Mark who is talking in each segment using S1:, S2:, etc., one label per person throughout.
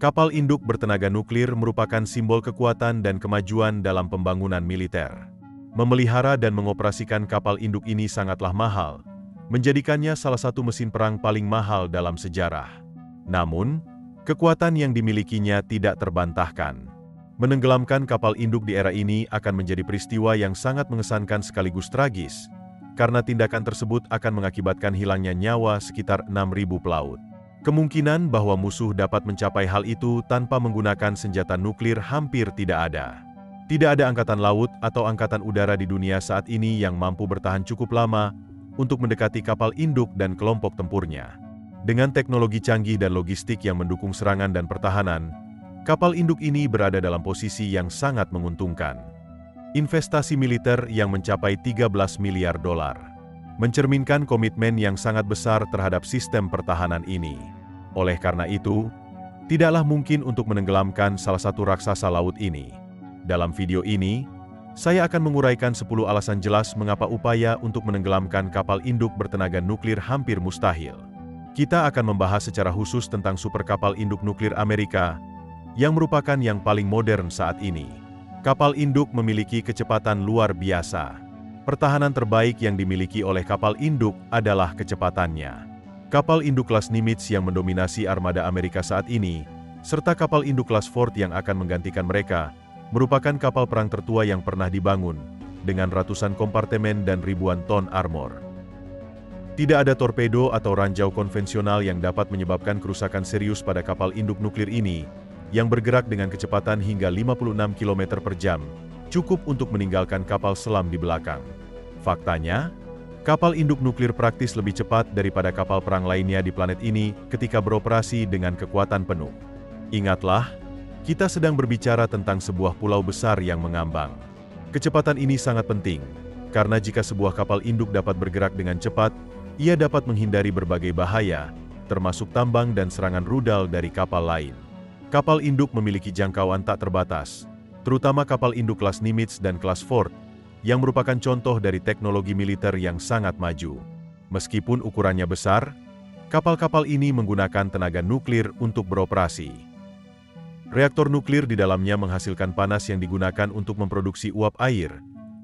S1: Kapal induk bertenaga nuklir merupakan simbol kekuatan dan kemajuan dalam pembangunan militer. Memelihara dan mengoperasikan kapal induk ini sangatlah mahal, menjadikannya salah satu mesin perang paling mahal dalam sejarah. Namun, kekuatan yang dimilikinya tidak terbantahkan. Menenggelamkan kapal induk di era ini akan menjadi peristiwa yang sangat mengesankan sekaligus tragis, karena tindakan tersebut akan mengakibatkan hilangnya nyawa sekitar 6.000 pelaut. Kemungkinan bahwa musuh dapat mencapai hal itu tanpa menggunakan senjata nuklir hampir tidak ada. Tidak ada angkatan laut atau angkatan udara di dunia saat ini yang mampu bertahan cukup lama untuk mendekati kapal induk dan kelompok tempurnya. Dengan teknologi canggih dan logistik yang mendukung serangan dan pertahanan, kapal induk ini berada dalam posisi yang sangat menguntungkan. Investasi militer yang mencapai 13 miliar dolar mencerminkan komitmen yang sangat besar terhadap sistem pertahanan ini. Oleh karena itu, tidaklah mungkin untuk menenggelamkan salah satu raksasa laut ini. Dalam video ini, saya akan menguraikan 10 alasan jelas mengapa upaya untuk menenggelamkan kapal induk bertenaga nuklir hampir mustahil. Kita akan membahas secara khusus tentang super kapal induk nuklir Amerika, yang merupakan yang paling modern saat ini. Kapal induk memiliki kecepatan luar biasa. Pertahanan terbaik yang dimiliki oleh kapal induk adalah kecepatannya. Kapal induk kelas Nimitz yang mendominasi armada Amerika saat ini, serta kapal induk kelas Ford yang akan menggantikan mereka, merupakan kapal perang tertua yang pernah dibangun, dengan ratusan kompartemen dan ribuan ton armor. Tidak ada torpedo atau ranjau konvensional yang dapat menyebabkan kerusakan serius pada kapal induk nuklir ini, yang bergerak dengan kecepatan hingga 56 km per jam, cukup untuk meninggalkan kapal selam di belakang. Faktanya, kapal induk nuklir praktis lebih cepat daripada kapal perang lainnya di planet ini ketika beroperasi dengan kekuatan penuh. Ingatlah, kita sedang berbicara tentang sebuah pulau besar yang mengambang. Kecepatan ini sangat penting, karena jika sebuah kapal induk dapat bergerak dengan cepat, ia dapat menghindari berbagai bahaya, termasuk tambang dan serangan rudal dari kapal lain. Kapal induk memiliki jangkauan tak terbatas, terutama kapal induk kelas Nimitz dan kelas Ford, yang merupakan contoh dari teknologi militer yang sangat maju. Meskipun ukurannya besar, kapal-kapal ini menggunakan tenaga nuklir untuk beroperasi. Reaktor nuklir di dalamnya menghasilkan panas yang digunakan untuk memproduksi uap air,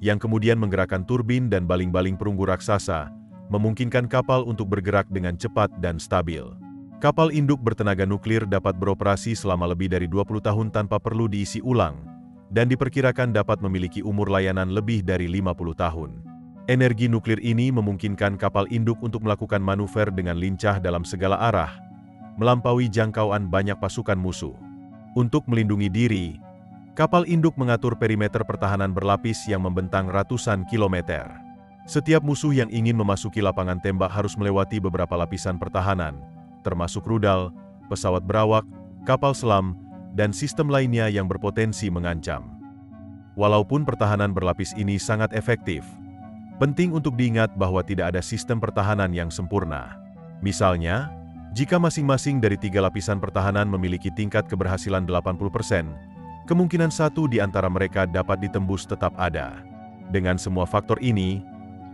S1: yang kemudian menggerakkan turbin dan baling-baling perunggu raksasa, memungkinkan kapal untuk bergerak dengan cepat dan stabil. Kapal induk bertenaga nuklir dapat beroperasi selama lebih dari 20 tahun tanpa perlu diisi ulang, dan diperkirakan dapat memiliki umur layanan lebih dari 50 tahun. Energi nuklir ini memungkinkan kapal induk untuk melakukan manuver dengan lincah dalam segala arah, melampaui jangkauan banyak pasukan musuh. Untuk melindungi diri, kapal induk mengatur perimeter pertahanan berlapis yang membentang ratusan kilometer. Setiap musuh yang ingin memasuki lapangan tembak harus melewati beberapa lapisan pertahanan, termasuk rudal, pesawat berawak, kapal selam, dan sistem lainnya yang berpotensi mengancam. Walaupun pertahanan berlapis ini sangat efektif, penting untuk diingat bahwa tidak ada sistem pertahanan yang sempurna. Misalnya, jika masing-masing dari 3 lapisan pertahanan memiliki tingkat keberhasilan 80%, kemungkinan satu di antara mereka dapat ditembus tetap ada. Dengan semua faktor ini,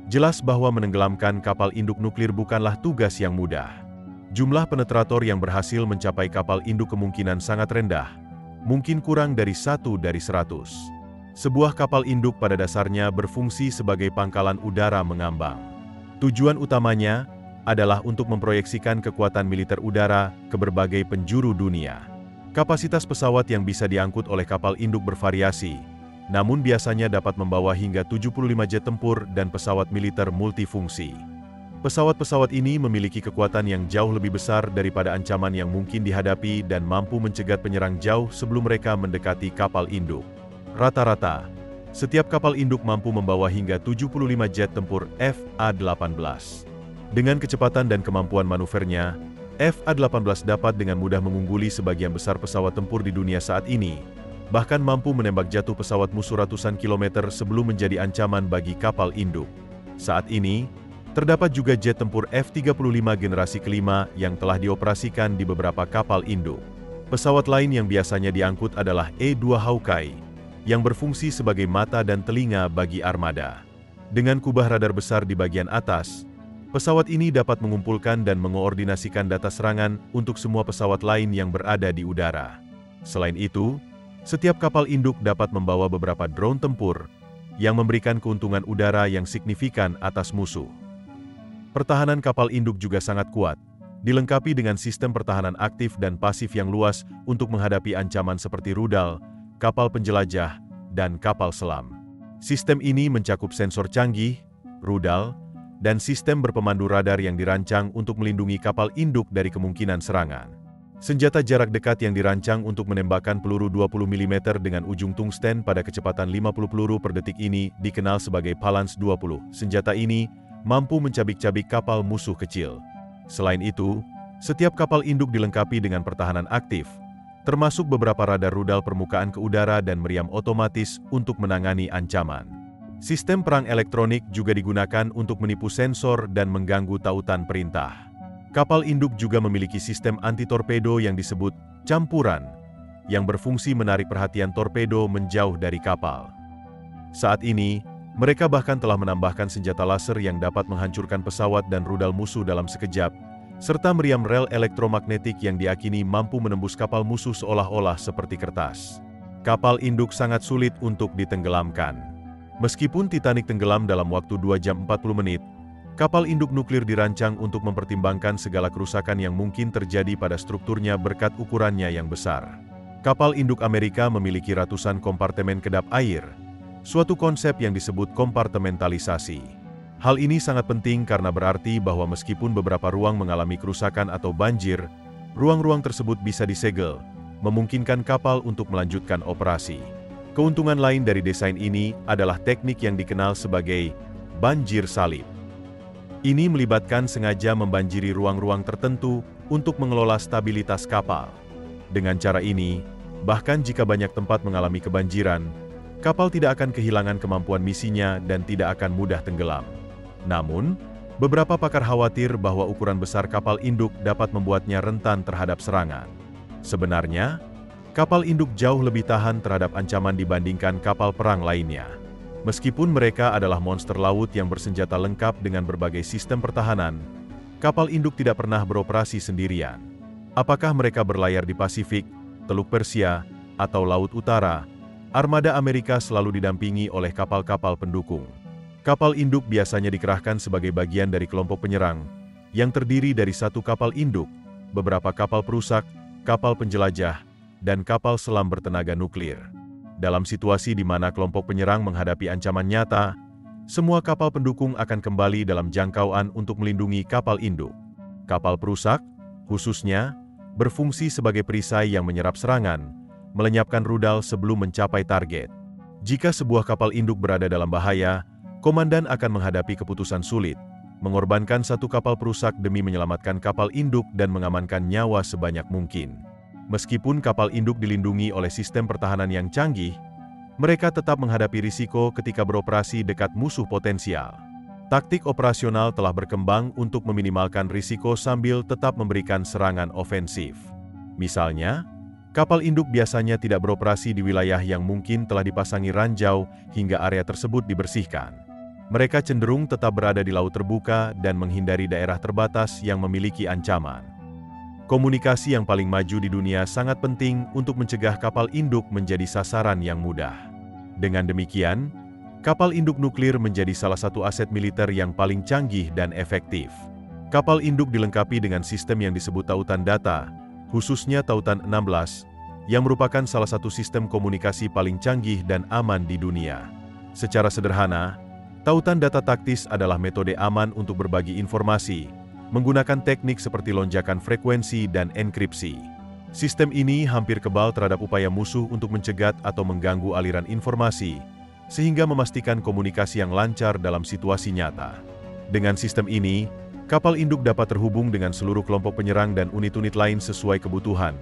S1: jelas bahwa menenggelamkan kapal induk nuklir bukanlah tugas yang mudah. Jumlah penetrator yang berhasil mencapai kapal induk kemungkinan sangat rendah, mungkin kurang dari 1 dari 100. Sebuah kapal induk pada dasarnya berfungsi sebagai pangkalan udara mengambang. Tujuan utamanya adalah untuk memproyeksikan kekuatan militer udara ke berbagai penjuru dunia. Kapasitas pesawat yang bisa diangkut oleh kapal induk bervariasi, namun biasanya dapat membawa hingga 75 jet tempur dan pesawat militer multifungsi. Pesawat-pesawat ini memiliki kekuatan yang jauh lebih besar daripada ancaman yang mungkin dihadapi dan mampu mencegat penyerang jauh sebelum mereka mendekati kapal induk. Rata-rata, setiap kapal induk mampu membawa hingga 75 jet tempur FA-18. Dengan kecepatan dan kemampuan manuvernya, FA-18 dapat dengan mudah mengungguli sebagian besar pesawat tempur di dunia saat ini, bahkan mampu menembak jatuh pesawat musuh ratusan kilometer sebelum menjadi ancaman bagi kapal induk. Saat ini, terdapat juga jet tempur F-35 generasi kelima yang telah dioperasikan di beberapa kapal induk. Pesawat lain yang biasanya diangkut adalah E-2 Hawkeye, yang berfungsi sebagai mata dan telinga bagi armada. Dengan kubah radar besar di bagian atas, Pesawat ini dapat mengumpulkan dan mengoordinasikan data serangan untuk semua pesawat lain yang berada di udara. Selain itu, setiap kapal induk dapat membawa beberapa drone tempur yang memberikan keuntungan udara yang signifikan atas musuh. Pertahanan kapal induk juga sangat kuat, dilengkapi dengan sistem pertahanan aktif dan pasif yang luas untuk menghadapi ancaman seperti rudal, kapal penjelajah, dan kapal selam. Sistem ini mencakup sensor canggih, rudal, dan sistem berpemandu radar yang dirancang untuk melindungi kapal induk dari kemungkinan serangan. Senjata jarak dekat yang dirancang untuk menembakkan peluru 20 mm dengan ujung tungsten pada kecepatan 50 peluru per detik ini dikenal sebagai Palance 20. Senjata ini mampu mencabik-cabik kapal musuh kecil. Selain itu, setiap kapal induk dilengkapi dengan pertahanan aktif, termasuk beberapa radar rudal permukaan ke udara dan meriam otomatis untuk menangani ancaman. Sistem perang elektronik juga digunakan untuk menipu sensor dan mengganggu tautan perintah. Kapal induk juga memiliki sistem anti-torpedo yang disebut campuran, yang berfungsi menarik perhatian torpedo menjauh dari kapal. Saat ini, mereka bahkan telah menambahkan senjata laser yang dapat menghancurkan pesawat dan rudal musuh dalam sekejap, serta meriam rel elektromagnetik yang diyakini mampu menembus kapal musuh seolah-olah seperti kertas. Kapal induk sangat sulit untuk ditenggelamkan. Meskipun Titanic tenggelam dalam waktu 2 jam 40 menit, kapal induk nuklir dirancang untuk mempertimbangkan segala kerusakan yang mungkin terjadi pada strukturnya berkat ukurannya yang besar. Kapal induk Amerika memiliki ratusan kompartemen kedap air, suatu konsep yang disebut kompartementalisasi. Hal ini sangat penting karena berarti bahwa meskipun beberapa ruang mengalami kerusakan atau banjir, ruang-ruang tersebut bisa disegel, memungkinkan kapal untuk melanjutkan operasi. Keuntungan lain dari desain ini adalah teknik yang dikenal sebagai banjir salib. Ini melibatkan sengaja membanjiri ruang-ruang tertentu untuk mengelola stabilitas kapal. Dengan cara ini, bahkan jika banyak tempat mengalami kebanjiran, kapal tidak akan kehilangan kemampuan misinya dan tidak akan mudah tenggelam. Namun, beberapa pakar khawatir bahwa ukuran besar kapal induk dapat membuatnya rentan terhadap serangan. Sebenarnya, kapal induk jauh lebih tahan terhadap ancaman dibandingkan kapal perang lainnya. Meskipun mereka adalah monster laut yang bersenjata lengkap dengan berbagai sistem pertahanan, kapal induk tidak pernah beroperasi sendirian. Apakah mereka berlayar di Pasifik, Teluk Persia, atau Laut Utara, armada Amerika selalu didampingi oleh kapal-kapal pendukung. Kapal induk biasanya dikerahkan sebagai bagian dari kelompok penyerang, yang terdiri dari satu kapal induk, beberapa kapal perusak, kapal penjelajah, dan kapal selam bertenaga nuklir. Dalam situasi di mana kelompok penyerang menghadapi ancaman nyata, semua kapal pendukung akan kembali dalam jangkauan untuk melindungi kapal induk. Kapal perusak, khususnya, berfungsi sebagai perisai yang menyerap serangan, melenyapkan rudal sebelum mencapai target. Jika sebuah kapal induk berada dalam bahaya, komandan akan menghadapi keputusan sulit, mengorbankan satu kapal perusak demi menyelamatkan kapal induk dan mengamankan nyawa sebanyak mungkin. Meskipun kapal induk dilindungi oleh sistem pertahanan yang canggih, mereka tetap menghadapi risiko ketika beroperasi dekat musuh potensial. Taktik operasional telah berkembang untuk meminimalkan risiko sambil tetap memberikan serangan ofensif. Misalnya, kapal induk biasanya tidak beroperasi di wilayah yang mungkin telah dipasangi ranjau hingga area tersebut dibersihkan. Mereka cenderung tetap berada di laut terbuka dan menghindari daerah terbatas yang memiliki ancaman. Komunikasi yang paling maju di dunia sangat penting untuk mencegah kapal induk menjadi sasaran yang mudah. Dengan demikian, kapal induk nuklir menjadi salah satu aset militer yang paling canggih dan efektif. Kapal induk dilengkapi dengan sistem yang disebut tautan data, khususnya tautan 16, yang merupakan salah satu sistem komunikasi paling canggih dan aman di dunia. Secara sederhana, tautan data taktis adalah metode aman untuk berbagi informasi, menggunakan teknik seperti lonjakan frekuensi dan enkripsi. Sistem ini hampir kebal terhadap upaya musuh untuk mencegat atau mengganggu aliran informasi, sehingga memastikan komunikasi yang lancar dalam situasi nyata. Dengan sistem ini, kapal induk dapat terhubung dengan seluruh kelompok penyerang dan unit-unit lain sesuai kebutuhan,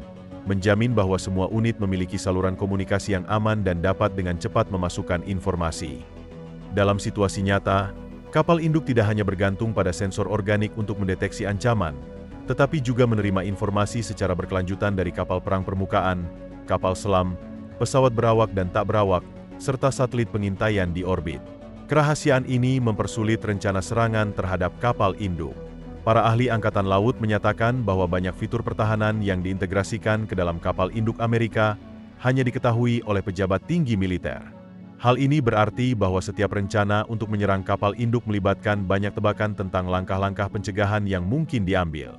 S1: menjamin bahwa semua unit memiliki saluran komunikasi yang aman dan dapat dengan cepat memasukkan informasi. Dalam situasi nyata, kapal induk tidak hanya bergantung pada sensor organik untuk mendeteksi ancaman, tetapi juga menerima informasi secara berkelanjutan dari kapal perang permukaan, kapal selam, pesawat berawak dan tak berawak, serta satelit pengintaian di orbit. Kerahasiaan ini mempersulit rencana serangan terhadap kapal induk. Para ahli Angkatan Laut menyatakan bahwa banyak fitur pertahanan yang diintegrasikan ke dalam kapal induk Amerika hanya diketahui oleh pejabat tinggi militer. Hal ini berarti bahwa setiap rencana untuk menyerang kapal induk melibatkan banyak tebakan tentang langkah-langkah pencegahan yang mungkin diambil.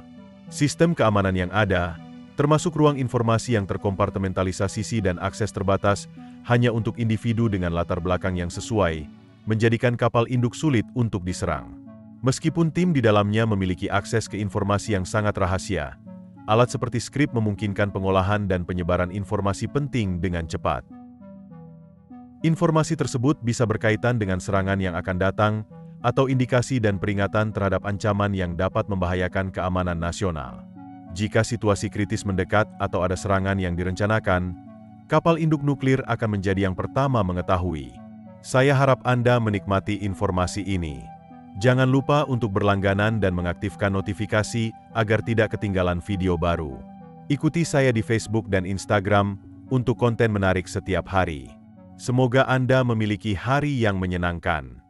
S1: Sistem keamanan yang ada, termasuk ruang informasi yang terkompartementalisasi dan akses terbatas hanya untuk individu dengan latar belakang yang sesuai, menjadikan kapal induk sulit untuk diserang. Meskipun tim di dalamnya memiliki akses ke informasi yang sangat rahasia, alat seperti skrip memungkinkan pengolahan dan penyebaran informasi penting dengan cepat. Informasi tersebut bisa berkaitan dengan serangan yang akan datang atau indikasi dan peringatan terhadap ancaman yang dapat membahayakan keamanan nasional. Jika situasi kritis mendekat atau ada serangan yang direncanakan, kapal induk nuklir akan menjadi yang pertama mengetahui. Saya harap Anda menikmati informasi ini. Jangan lupa untuk berlangganan dan mengaktifkan notifikasi agar tidak ketinggalan video baru. Ikuti saya di Facebook dan Instagram untuk konten menarik setiap hari. Semoga Anda memiliki hari yang menyenangkan.